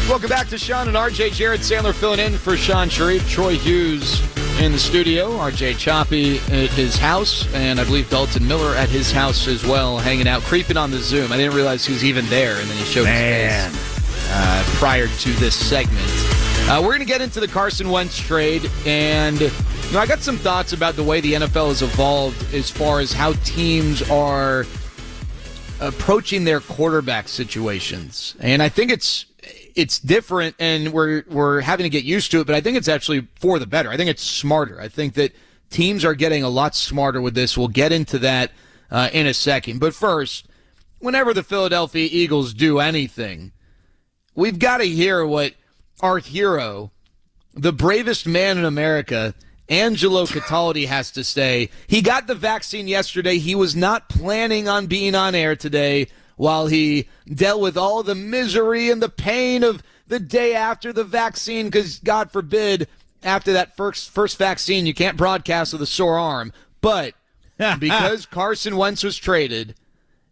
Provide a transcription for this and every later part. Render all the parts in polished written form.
Welcome back to Shan and RJ. Jared Sandler filling in for Sean Sharif. Troy Hughes in the studio. RJ Choppy at his house. And I believe Dalton Miller at his house as well, hanging out, creeping on the Zoom. I didn't realize he was even there, and then he showed his face prior to this segment. We're going to get into the Carson Wentz trade, and I got some thoughts about the way the NFL has evolved as far as how teams are approaching their quarterback situations. And I think it's different, and we're having to get used to it, but I think it's actually for the better. I think it's smarter. I think that teams are getting a lot smarter with this. We'll get into that in a second. But first, whenever the Philadelphia Eagles do anything, we've got to hear what our hero, the bravest man in America, Angelo Cataldi, has to say. He got the vaccine yesterday. He was not planning on being on air today while he dealt with all the misery and the pain of the day after the vaccine, because God forbid, after that first vaccine, you can't broadcast with a sore arm. But because Carson Wentz was traded,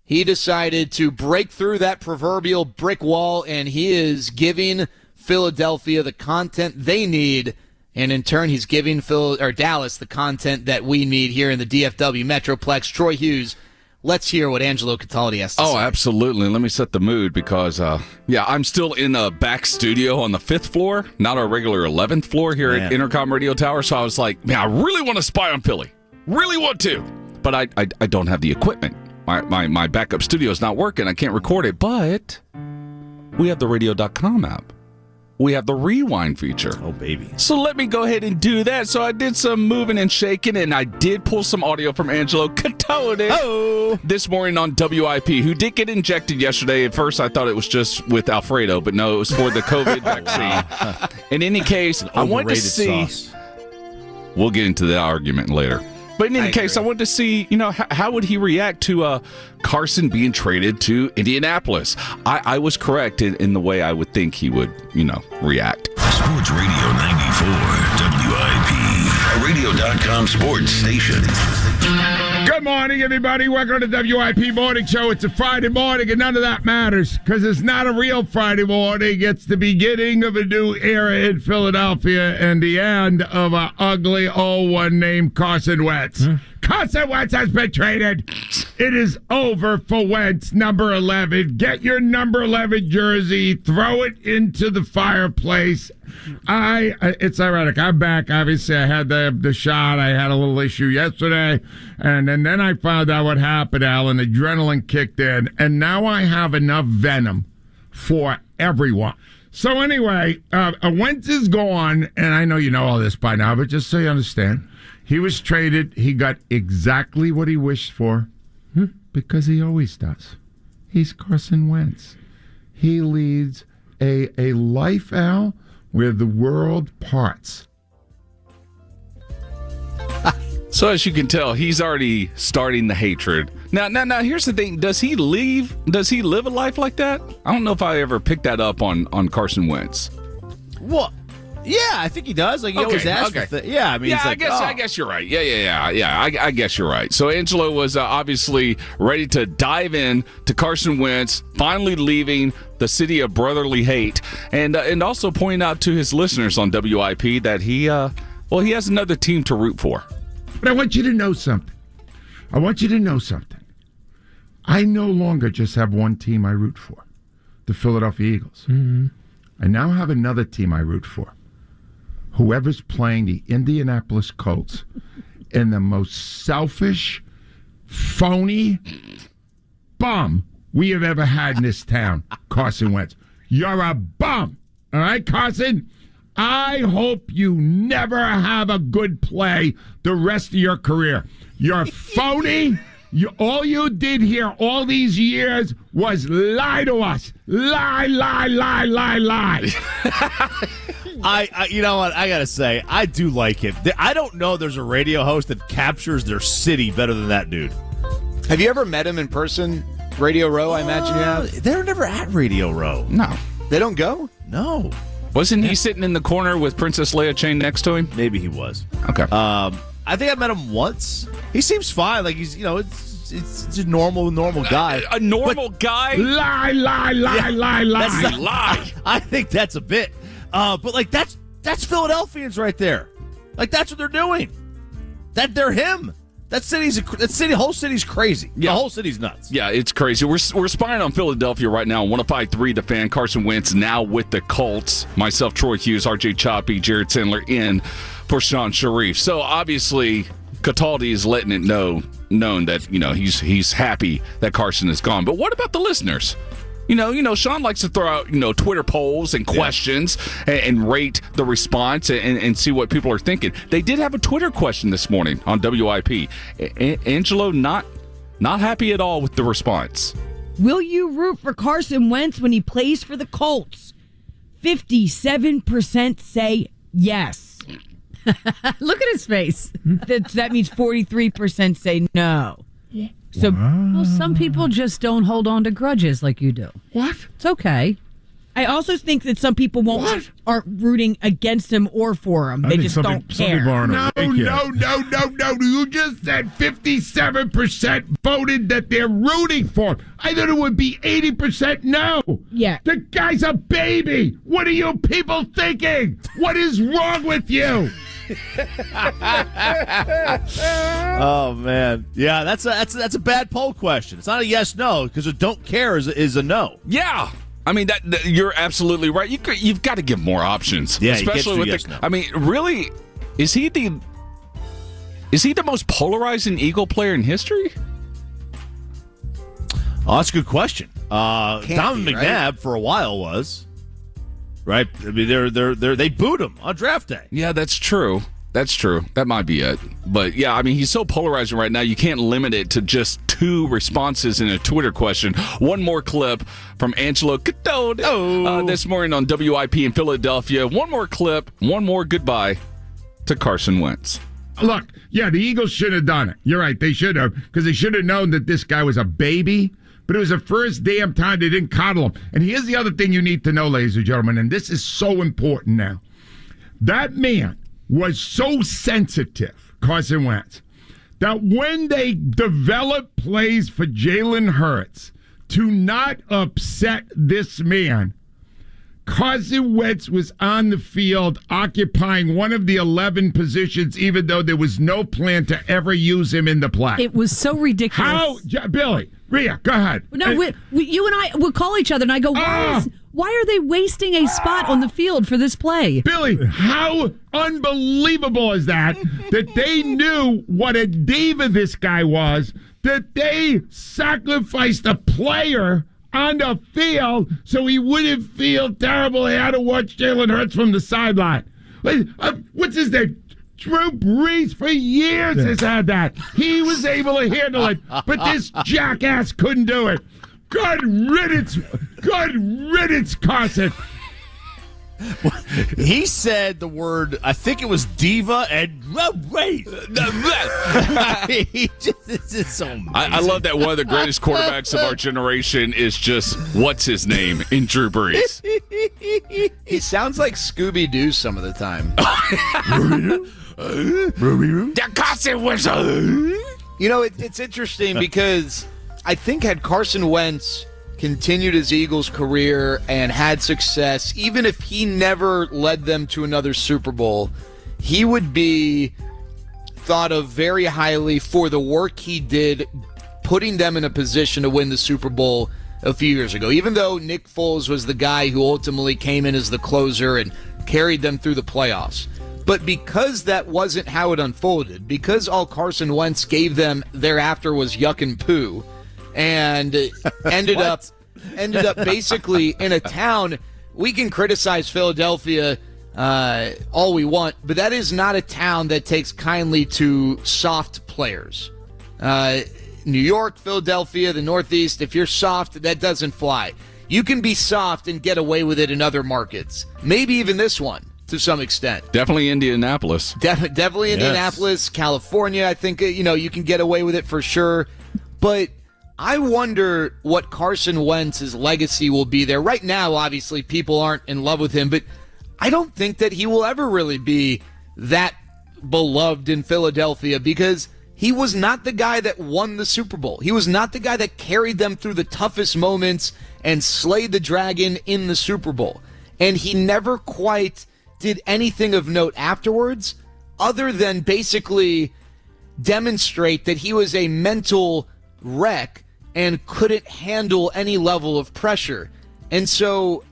he decided to break through that proverbial brick wall, and he is giving Philadelphia the content they need, and in turn, he's giving Dallas the content that we need here in the DFW Metroplex. Troy Hughes, let's hear what Angelo Cataldi has to say. Oh, absolutely. Let me set the mood because, I'm still in a back studio on the 5th floor, not our regular 11th floor here at Intercom Radio Tower. So I was like, man, I really want to spy on Philly. Really want to. But I don't have the equipment. My backup studio is not working. I can't record it. But we have the radio.com app. We have the rewind feature. Oh, baby. So let me go ahead and do that. So I did some moving and shaking, and I did pull some audio from Angelo Cataldi this morning on WIP, who did get injected yesterday. At first, I thought it was just with Alfredo, but no, it was for the COVID vaccine. In any case, I wanted to see... Sauce. We'll get into that argument later. But in any case, I wanted to see, how would he react to Carson being traded to Indianapolis? I was correct in the way I would think he would, react. Sports Radio 94, WIP, a radio.com sports station. Good morning, everybody. Welcome to the WIP Morning Show. It's a Friday morning, and none of that matters because it's not a real Friday morning. It's the beginning of a new era in Philadelphia and the end of an ugly old one named Carson Wentz. Carson Wentz has been traded. It is over for Wentz, number 11. Get your number 11 jersey, throw it into the fireplace. It's ironic. I'm back. Obviously, I had the shot. I had a little issue yesterday, and then I found out what happened, Alan. Adrenaline kicked in, and now I have enough venom for everyone. So anyway, Wentz is gone, and I know you know all this by now, but just so you understand, he was traded. He got exactly what he wished for, because he always does. He's Carson Wentz. He leads a life, Al, where the world parts. So as you can tell, he's already starting the hatred. Now, here's the thing. Does he live a life like that? I don't know if I ever picked that up on Carson Wentz. What? Yeah, I think he does. Like, he always asks for yeah, I mean, yeah, I guess you're right. Yeah. I guess you're right. So Angelo was obviously ready to dive in to Carson Wentz, finally leaving the city of brotherly hate, and also pointing out to his listeners on WIP that he has another team to root for. But I want you to know something. I no longer just have one team I root for, the Philadelphia Eagles. Mm-hmm. I now have another team I root for. Whoever's playing the Indianapolis Colts and the most selfish, phony bum we have ever had in this town, Carson Wentz. You're a bum. All right, Carson? I hope you never have a good play the rest of your career. You're phony. All you did here all these years was lie to us. Lie. You know what? I got to say, I do like him. I don't know there's a radio host that captures their city better than that dude. Have you ever met him in person? Radio Row, I imagine you have? They're never at Radio Row. No. They don't go? No. Wasn't he sitting in the corner with Princess Leia chained next to him? Maybe he was. Okay. I think I met him once. He seems fine. Like, he's, it's It's a normal guy. A normal guy? Lie. That's lie. I think that's a bit. But like that's Philadelphians right there. Like that's what they're doing. They're him. The whole city's crazy. Yeah. The whole city's nuts. Yeah, it's crazy. We're spying on Philadelphia right now. 105.3 The Fan. Carson Wentz now with the Colts. Myself, Troy Hughes, RJ Choppy, Jared Sandler in for Shan Sharif. So obviously, Cataldi is letting it known that he's happy that Carson is gone. But what about the listeners? Shan likes to throw out Twitter polls and questions and rate the response and see what people are thinking. They did have a Twitter question this morning on WIP. Angelo not happy at all with the response. Will you root for Carson Wentz when he plays for the Colts? 57% say yes. Look at his face. That means 43% say no. So, well, some people just don't hold on to grudges like you do. What? It's okay. I also think that some people aren't rooting against him or for him. They just don't care. No. You just said 57% voted that they're rooting for him. I thought it would be 80% no. Yeah. The guy's a baby. What are you people thinking? What is wrong with you? Oh man, yeah, that's a bad poll question. It's not a yes no because a don't care is a no. Yeah, I mean that you're absolutely right. You've got to give more options. Yeah, especially with yes, no. I mean, really, is he the most polarizing Eagle player in history? Oh, that's a good question. Donovan be, McNabb right? for a while was. Right, I mean they booed him on draft day. Yeah, that's true. That might be it. But yeah, I mean, he's so polarizing right now. You can't limit it to just 2 responses in a Twitter question. One more clip from Angelo Cataldi this morning on WIP in Philadelphia. One more clip. One more goodbye to Carson Wentz. Look, yeah, the Eagles should have done it. You're right, they should have, because they should have known that this guy was a baby. But it was the first damn time they didn't coddle him. And here's the other thing you need to know, ladies and gentlemen, and this is so important now. That man was so sensitive, Carson Wentz, that when they developed plays for Jalen Hurts to not upset this man, Carson Wentz was on the field occupying one of the 11 positions, even though there was no plan to ever use him in the play. It was so ridiculous. Billy, Rhea, go ahead. No, you and I would call each other, and I go, why are they wasting a spot on the field for this play? Billy, how unbelievable is that they knew what a diva this guy was, that they sacrificed a player on the field so he wouldn't feel terrible. He had to watch Jalen Hurts from the sideline. What's his name? Drew Brees for years has had that. He was able to handle it, but this jackass couldn't do it. Good riddance, Carson. He said the word, I think it was diva and race. It's just so amazing. I love that one of the greatest quarterbacks of our generation is just, what's his name, in Drew Brees. He sounds like Scooby-Doo some of the time. It's interesting because I think had Carson Wentz continued his Eagles career and had success, even if he never led them to another Super Bowl, he would be thought of very highly for the work he did putting them in a position to win the Super Bowl a few years ago. Even though Nick Foles was the guy who ultimately came in as the closer and carried them through the playoffs. But because that wasn't how it unfolded, because all Carson Wentz gave them thereafter was yuck and poo, and ended up basically in a town. We can criticize Philadelphia all we want, but that is not a town that takes kindly to soft players. New York, Philadelphia, the Northeast, if you're soft, that doesn't fly. You can be soft and get away with it in other markets, maybe even this one to some extent. Definitely Indianapolis. Definitely Indianapolis, California. I think you can get away with it for sure, but I wonder what Carson Wentz's legacy will be there. Right now, obviously, people aren't in love with him, but I don't think that he will ever really be that beloved in Philadelphia because he was not the guy that won the Super Bowl. He was not the guy that carried them through the toughest moments and slayed the dragon in the Super Bowl. And he never quite did anything of note afterwards other than basically demonstrate that he was a mental wreck and couldn't handle any level of pressure. And so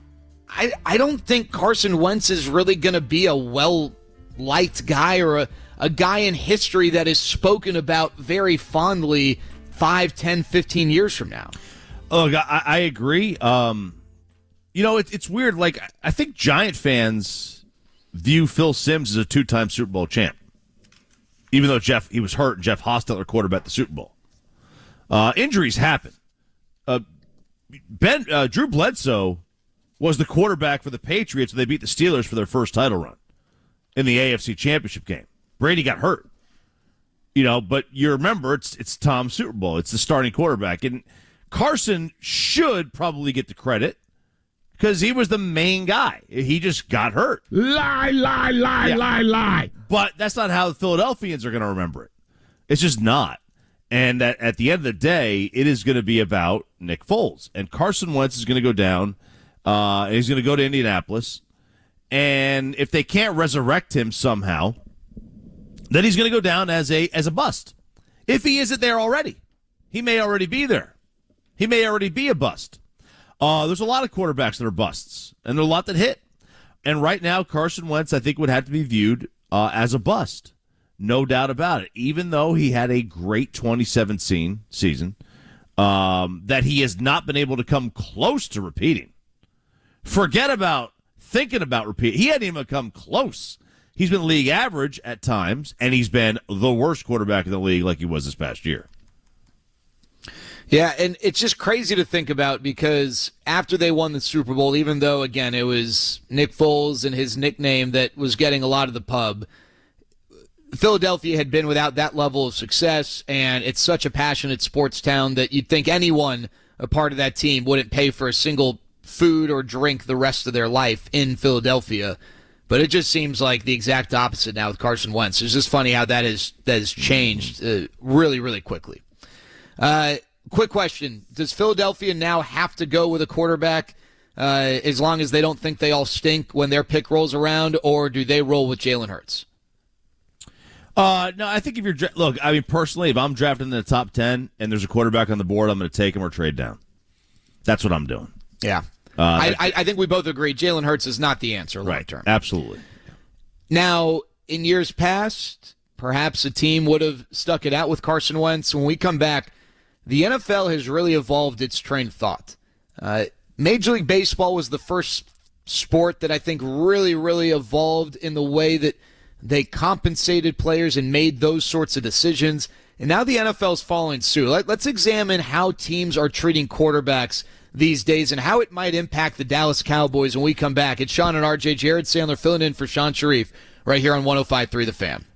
I don't think Carson Wentz is really going to be a well-liked guy or a guy in history that is spoken about very fondly 5, 10, 15 years from now. Look, I agree. It's weird. Like, I think Giant fans view Phil Simms as a 2-time Super Bowl champ. Even though he was hurt, Jeff Hostetler quarterbacked the Super Bowl. Injuries happen. Drew Bledsoe was the quarterback for the Patriots when they beat the Steelers for their first title run in the AFC Championship game. Brady got hurt. But you remember, it's Tom's Super Bowl. It's the starting quarterback. And Carson should probably get the credit because he was the main guy. He just got hurt. Lie. But that's not how the Philadelphians are going to remember it. It's just not. And at the end of the day, it is going to be about Nick Foles. And Carson Wentz is going to go down. He's going to go to Indianapolis. And if they can't resurrect him somehow, then he's going to go down as a bust. If he isn't there already, he may already be there. He may already be a bust. There's a lot of quarterbacks that are busts, and there are a lot that hit. And right now, Carson Wentz, I think, would have to be viewed as a bust. No doubt about it. Even though he had a great 2017 season that he has not been able to come close to repeating. Forget about thinking about repeating. He hadn't even come close. He's been league average at times, and he's been the worst quarterback in the league like he was this past year. Yeah, and it's just crazy to think about because after they won the Super Bowl, even though, again, it was Nick Foles and his nickname that was getting a lot of the pub, Philadelphia had been without that level of success, and it's such a passionate sports town that you'd think anyone a part of that team wouldn't pay for a single food or drink the rest of their life in Philadelphia. But it just seems like the exact opposite now with Carson Wentz. It's just funny how that has changed really, really quickly. Quick question. Does Philadelphia now have to go with a quarterback as long as they don't think they all stink when their pick rolls around, or do they roll with Jalen Hurts? No, I think if you're look, I mean, personally, if I'm drafting in the top 10 and there's a quarterback on the board, I'm going to take him or trade down. That's what I'm doing. Yeah. I think we both agree Jalen Hurts is not the answer long term. Right. Absolutely. Now, in years past, perhaps a team would have stuck it out with Carson Wentz. When we come back, the NFL has really evolved its train of thought. Major League Baseball was the first sport that I think really, really evolved in the way that they compensated players and made those sorts of decisions. And now the NFL is following suit. Let's examine how teams are treating quarterbacks these days and how it might impact the Dallas Cowboys when we come back. It's Shan and RJ, Jared Sandler filling in for Shan Sharif right here on 105.3 The Fan.